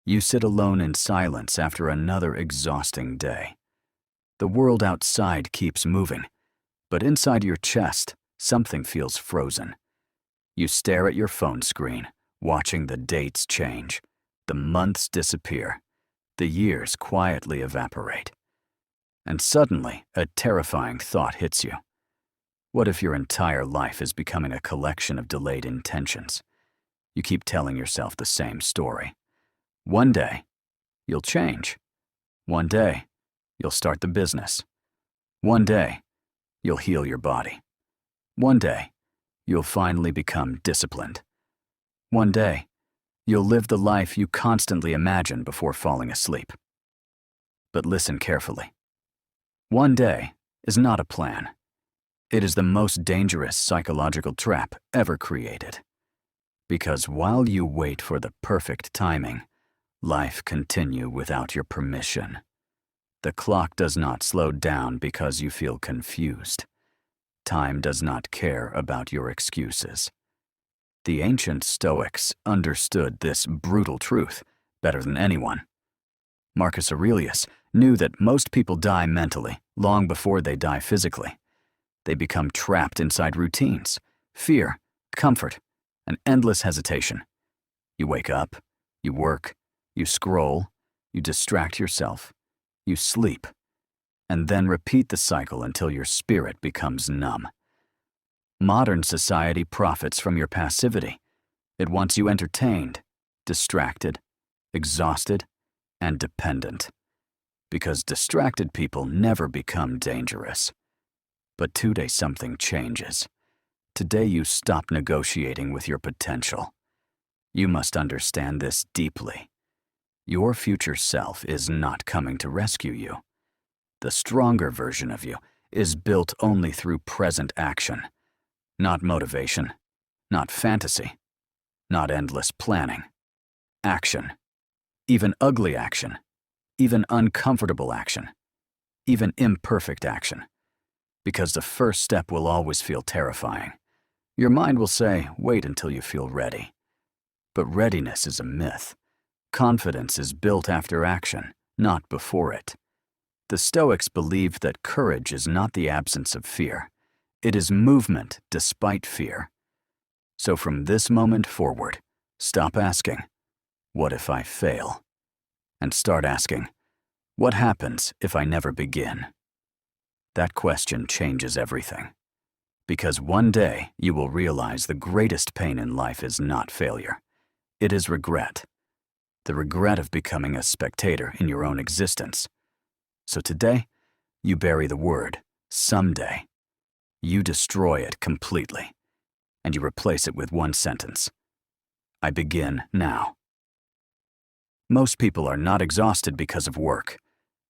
You sit alone in silence after another exhausting day. The world outside keeps moving, but inside your chest, something feels frozen. You stare at your phone screen, watching the dates change, the months disappear, the years quietly evaporate. And suddenly, a terrifying thought hits you. What if your entire life is becoming a collection of delayed intentions? You keep telling yourself the same story. One day, you'll change. One day, you'll start the business. One day, you'll heal your body. One day, you'll finally become disciplined. One day, you'll live the life you constantly imagine before falling asleep. But listen carefully. One day is not a plan. It is the most dangerous psychological trap ever created. Because while you wait for the perfect timing, life continue without your permission. The clock does not slow down because you feel confused. Time does not care about your excuses. The ancient Stoics understood this brutal truth better than anyone. Marcus Aurelius knew that most people die mentally long before they die physically. They become trapped inside routines, fear, comfort, and endless hesitation. You wake up, you work, you scroll, you distract yourself, you sleep, and then repeat the cycle until your spirit becomes numb. Modern society profits from your passivity. It wants you entertained, distracted, exhausted, and dependent. Because distracted people never become dangerous. But today something changes. Today you stop negotiating with your potential. You must understand this deeply. Your future self is not coming to rescue you. The stronger version of you is built only through present action. Not motivation, not fantasy, not endless planning. Action. Even ugly action. Even uncomfortable action. Even imperfect action. Because the first step will always feel terrifying. Your mind will say, wait until you feel ready. But readiness is a myth. Confidence is built after action, not before it. The Stoics believed that courage is not the absence of fear. It is movement despite fear. So from this moment forward, stop asking, what if I fail? And start asking, what happens if I never begin? That question changes everything. Because one day you will realize the greatest pain in life is not failure. It is regret. The regret of becoming a spectator in your own existence. So today, you bury the word, someday. You destroy it completely, and you replace it with one sentence. I begin now. Most people are not exhausted because of work.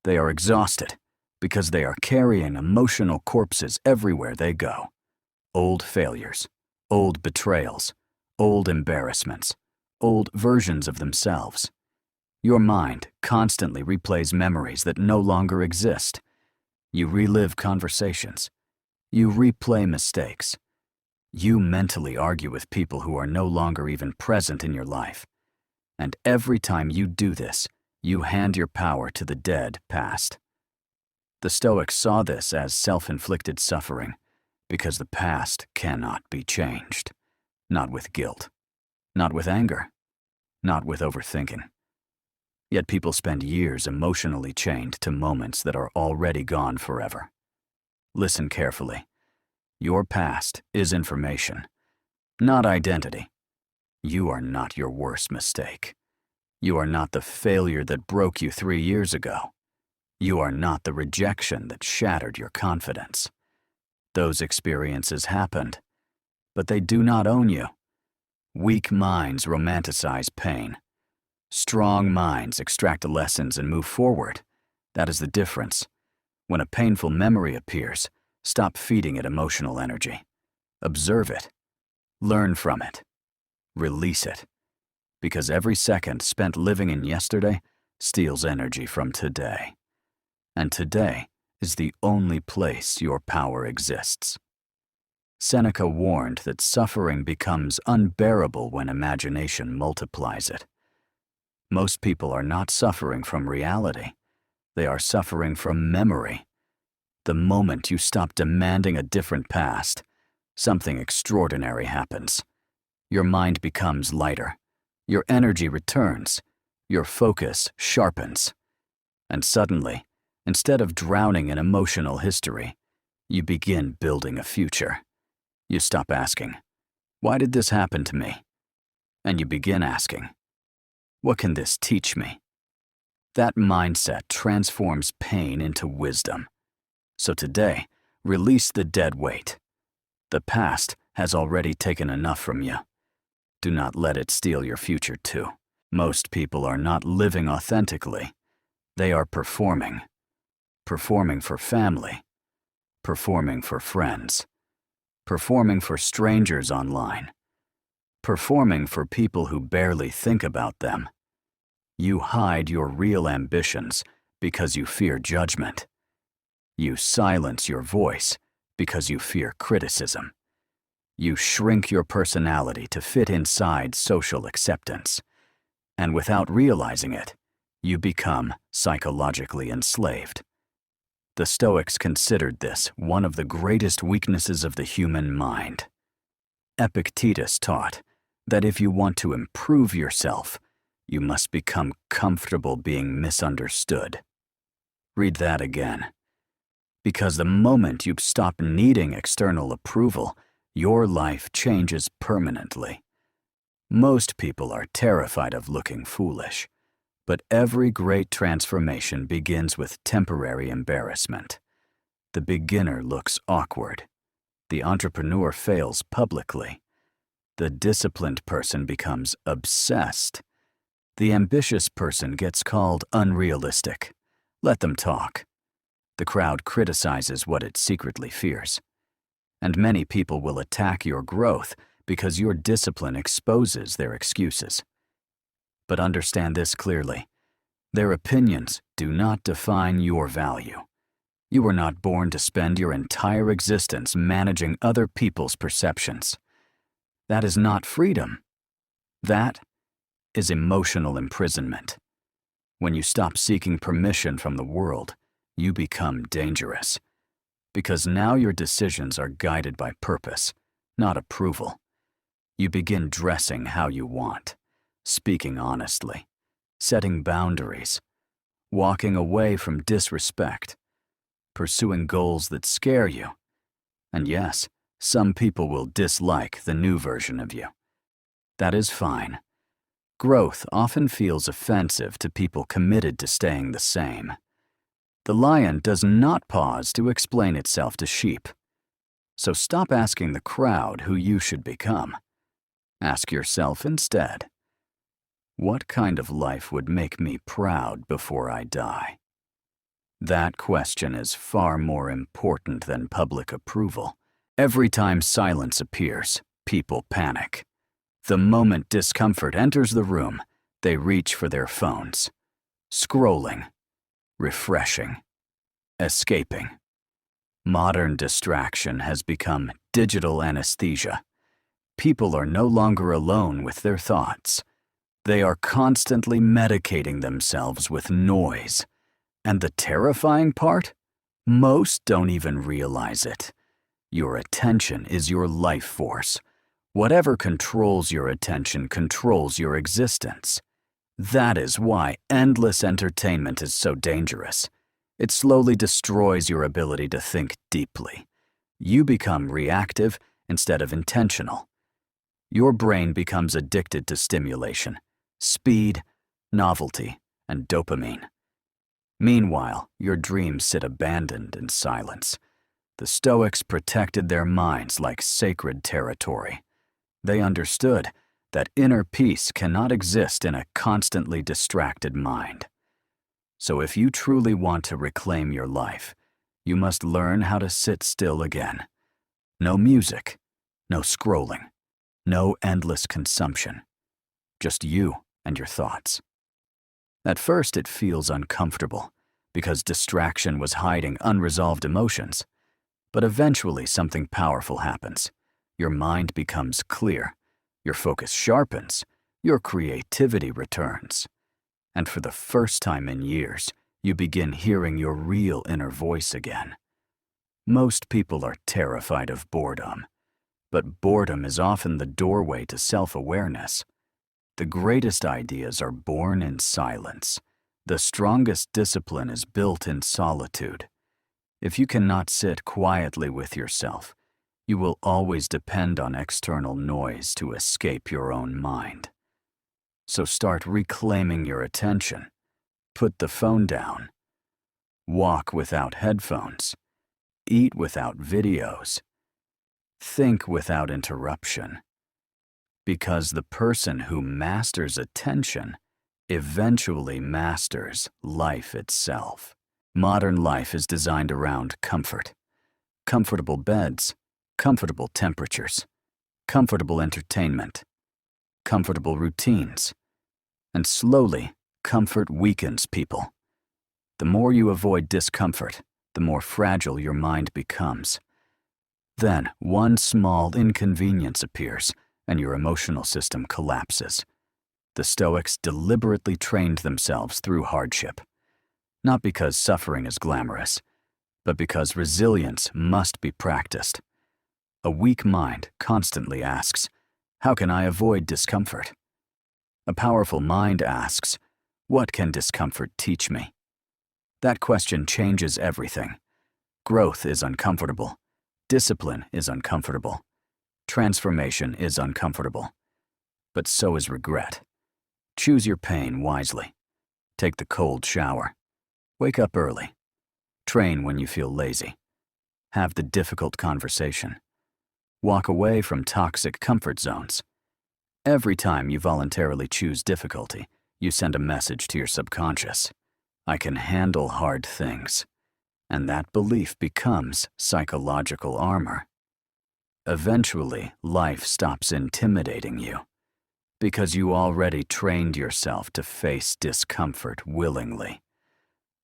They are exhausted because they are carrying emotional corpses everywhere they go. Old failures, old betrayals, old embarrassments, old versions of themselves. Your mind constantly replays memories that no longer exist. You relive conversations. You replay mistakes. You mentally argue with people who are no longer even present in your life. And every time you do this, you hand your power to the dead past. The Stoics saw this as self-inflicted suffering, because the past cannot be changed. Not with guilt. Not with anger. Not with overthinking. Yet people spend years emotionally chained to moments that are already gone forever. Listen carefully. Your past is information, not identity. You are not your worst mistake. You are not the failure that broke you 3 years ago. You are not the rejection that shattered your confidence. Those experiences happened, but they do not own you. Weak minds romanticize pain. Strong minds extract the lessons and move forward. That is the difference. When a painful memory appears, stop feeding it emotional energy. Observe it. Learn from it. Release it. Because every second spent living in yesterday steals energy from today. And today is the only place your power exists. Seneca warned that suffering becomes unbearable when imagination multiplies it. Most people are not suffering from reality. They are suffering from memory. The moment you stop demanding a different past, something extraordinary happens. Your mind becomes lighter. Your energy returns. Your focus sharpens. And suddenly, instead of drowning in emotional history, you begin building a future. You stop asking, "Why did this happen to me?" And you begin asking, "What can this teach me?" That mindset transforms pain into wisdom. So today, release the dead weight. The past has already taken enough from you. Do not let it steal your future too. Most people are not living authentically. They are performing. Performing for family. Performing for friends. Performing for strangers online. Performing for people who barely think about them. You hide your real ambitions because you fear judgment. You silence your voice because you fear criticism. You shrink your personality to fit inside social acceptance. And without realizing it, you become psychologically enslaved. The Stoics considered this one of the greatest weaknesses of the human mind. Epictetus taught that if you want to improve yourself, you must become comfortable being misunderstood. Read that again. Because the moment you stop needing external approval, your life changes permanently. Most people are terrified of looking foolish, but every great transformation begins with temporary embarrassment. The beginner looks awkward. The entrepreneur fails publicly. The disciplined person becomes obsessed. The ambitious person gets called unrealistic. Let them talk. The crowd criticizes what it secretly fears. And many people will attack your growth because your discipline exposes their excuses. But understand this clearly. Their opinions do not define your value. You were not born to spend your entire existence managing other people's perceptions. That is not freedom. That is emotional imprisonment. When you stop seeking permission from the world, you become dangerous. Because now your decisions are guided by purpose, not approval. You begin dressing how you want, speaking honestly, setting boundaries, walking away from disrespect, pursuing goals that scare you. And yes, some people will dislike the new version of you. That is fine. Growth often feels offensive to people committed to staying the same. The lion does not pause to explain itself to sheep. So stop asking the crowd who you should become. Ask yourself instead, what kind of life would make me proud before I die? That question is far more important than public approval. Every time silence appears, people panic. The moment discomfort enters the room, they reach for their phones. Scrolling. Refreshing. Escaping. Modern distraction has become digital anesthesia. People are no longer alone with their thoughts. They are constantly medicating themselves with noise. And the terrifying part? Most don't even realize it. Your attention is your life force. Whatever controls your attention controls your existence. That is why endless entertainment is so dangerous. It slowly destroys your ability to think deeply. You become reactive instead of intentional. Your brain becomes addicted to stimulation, speed, novelty, and dopamine. Meanwhile, your dreams sit abandoned in silence. The Stoics protected their minds like sacred territory. They understood that inner peace cannot exist in a constantly distracted mind. So if you truly want to reclaim your life, you must learn how to sit still again. No music, no scrolling, no endless consumption. Just you and your thoughts. At first it feels uncomfortable because distraction was hiding unresolved emotions. But eventually something powerful happens. Your mind becomes clear. Your focus sharpens. Your creativity returns. And for the first time in years, you begin hearing your real inner voice again. Most people are terrified of boredom, but boredom is often the doorway to self-awareness. The greatest ideas are born in silence. The strongest discipline is built in solitude. If you cannot sit quietly with yourself, you will always depend on external noise to escape your own mind. So start reclaiming your attention. Put the phone down. Walk without headphones. Eat without videos. Think without interruption. Because the person who masters attention eventually masters life itself. Modern life is designed around comfort. Comfortable beds, comfortable temperatures, comfortable entertainment, comfortable routines. And slowly, comfort weakens people. The more you avoid discomfort, the more fragile your mind becomes. Then, one small inconvenience appears, and your emotional system collapses. The Stoics deliberately trained themselves through hardship, not because suffering is glamorous, but because resilience must be practiced. A weak mind constantly asks, "How can I avoid discomfort?" A powerful mind asks, "What can discomfort teach me?" That question changes everything. Growth is uncomfortable. Discipline is uncomfortable. Transformation is uncomfortable. But so is regret. Choose your pain wisely. Take the cold shower. Wake up early. Train when you feel lazy. Have the difficult conversation. Walk away from toxic comfort zones. Every time you voluntarily choose difficulty, you send a message to your subconscious. I can handle hard things. And that belief becomes psychological armor. Eventually, life stops intimidating you, because you already trained yourself to face discomfort willingly.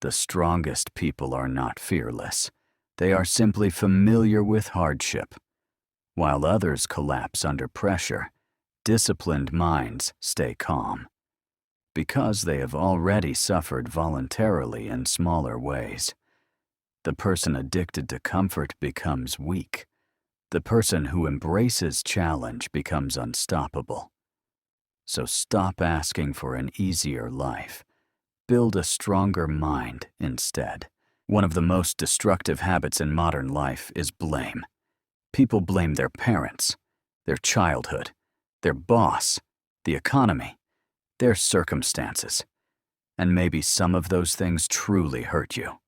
The strongest people are not fearless. They are simply familiar with hardship. While others collapse under pressure, disciplined minds stay calm, because they have already suffered voluntarily in smaller ways. The person addicted to comfort becomes weak. The person who embraces challenge becomes unstoppable. So stop asking for an easier life. Build a stronger mind instead. One of the most destructive habits in modern life is blame. People blame their parents, their childhood, their boss, the economy, their circumstances. And maybe some of those things truly hurt you.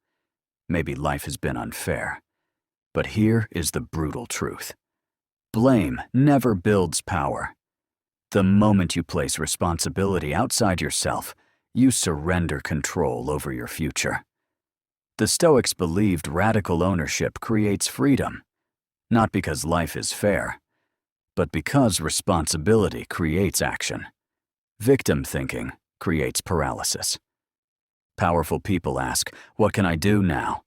Maybe life has been unfair. But here is the brutal truth. Blame never builds power. The moment you place responsibility outside yourself, you surrender control over your future. The Stoics believed radical ownership creates freedom, not because life is fair, but because responsibility creates action. Victim thinking creates paralysis. Powerful people ask, "What can I do now?"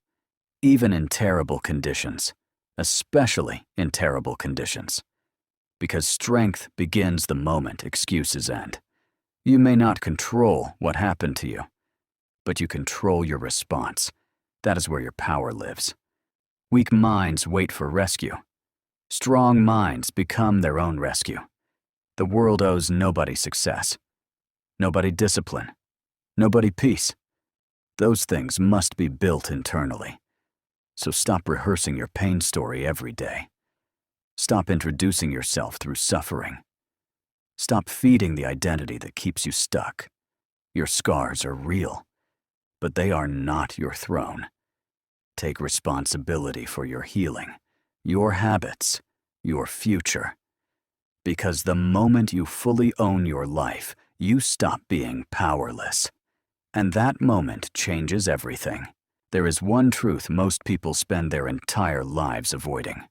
Even in terrible conditions, especially in terrible conditions. Because strength begins the moment excuses end. You may not control what happened to you, but you control your response. That is where your power lives. Weak minds wait for rescue. Strong minds become their own rescue. The world owes nobody success, nobody discipline, nobody peace. Those things must be built internally. So stop rehearsing your pain story every day. Stop introducing yourself through suffering. Stop feeding the identity that keeps you stuck. Your scars are real, but they are not your throne. Take responsibility for your healing, your habits, your future. Because the moment you fully own your life, you stop being powerless. And that moment changes everything. There is one truth most people spend their entire lives avoiding.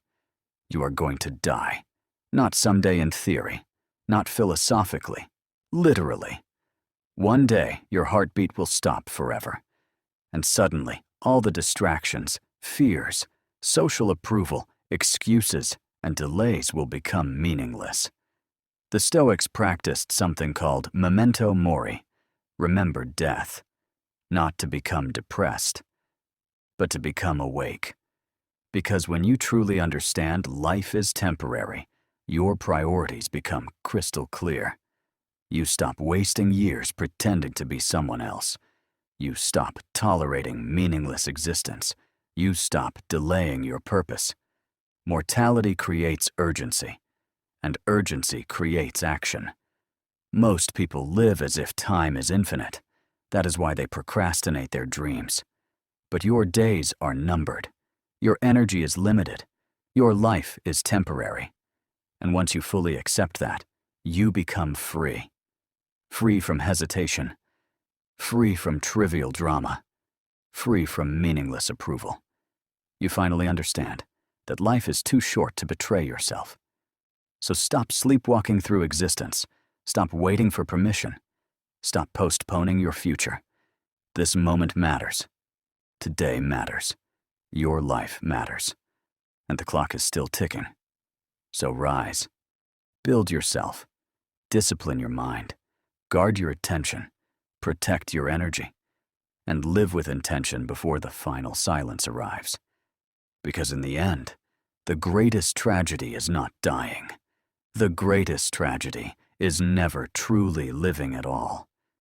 You are going to die. Not someday in theory, not philosophically, literally. One day, your heartbeat will stop forever. And suddenly, all the distractions, fears, social approval, excuses, and delays will become meaningless. The Stoics practiced something called memento mori, Remember death, not to become depressed, but to become awake. Because when you truly understand life is temporary, your priorities become crystal clear. You stop wasting years pretending to be someone else. You stop tolerating meaningless existence. You stop delaying your purpose. Mortality creates urgency, and urgency creates action. Most people live as if time is infinite. That is why they procrastinate their dreams. But your days are numbered. Your energy is limited. Your life is temporary. And once you fully accept that, you become free. Free from hesitation. Free from trivial drama. Free from meaningless approval. You finally understand that life is too short to betray yourself. So stop sleepwalking through existence. Stop waiting for permission. Stop postponing your future. This moment matters. Today matters. Your life matters. And the clock is still ticking. So rise. Build yourself. Discipline your mind. Guard your attention. Protect your energy. And live with intention before the final silence arrives. Because in the end, the greatest tragedy is not dying. The greatest tragedy is never truly living at all.